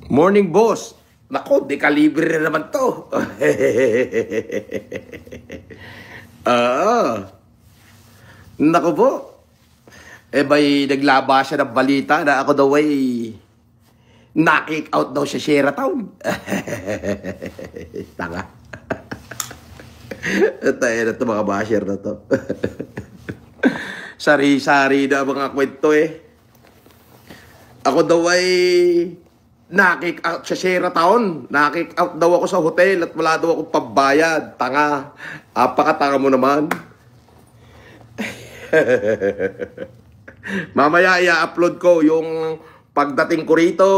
Morning, boss. Nako, dekalibre na naman to. Nako po. Ba'y naglaba siya ng balita na ako daw ay na-kick out daw sa Sheraton. Tanga. Tayo na ito mga basher na to. Sari-sari na mga kwento eh. Ako daw ay na-kick out sa Sheraton. Na-kick out daw ako sa hotel at wala daw akong pambayad. Tanga. Apakatanga mo naman. Mamaya i-upload ko yung pagdating ko rito.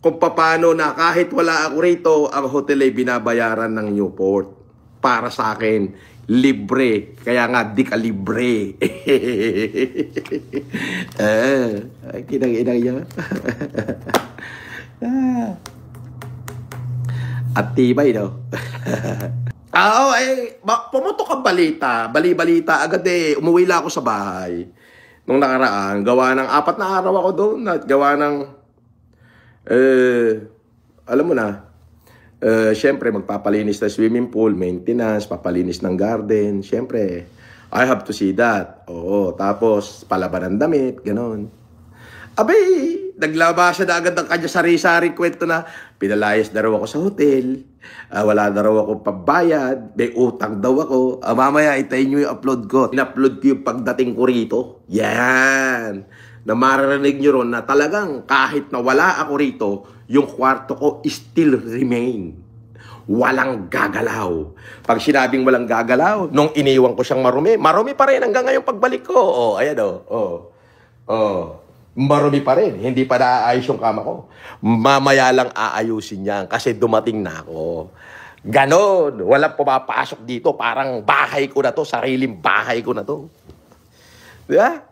Kung paano na kahit wala ako rito, ang hotel ay binabayaran ng Newport. Para sa akin, libre. Kaya nga, di ka libre. Kinang-inang niya. At tibay, no? Pumutok ang balita. Bali-balita agad eh. Umuwi lang ako sa bahay. Nung nakaraan, gawa ng 4 na araw ako doon. At gawa ng, alam mo na, syempre magpapalinis ng swimming pool, maintenance, papalinis ng garden. Syempre, I have to see that. Oo, tapos palaban ng damit, ganon. Abay, naglaba siya na agad ng kanya sari-sari kwento na pinalayas na raw ako sa hotel, wala na raw ako pambayad, may utang daw ako. Mamaya itayin nyo yung upload ko. In-upload ko yung pagdating ko rito. Yan. Na maririnig nyo ron na talagang kahit na wala ako rito, yung kwarto ko still remain. Walang gagalaw. Pag sinabing walang gagalaw, nung iniwan ko siyang marumi, marumi pa rin hanggang ngayong pagbalik ko. Oh, ayan oh. Marumi pa rin. Hindi pa naaayos yung kama ko. Mamaya lang aayusin niyan kasi dumating na ako. Ganon. Walang pumapasok dito. Parang bahay ko na to. Sariling bahay ko na to. Diba?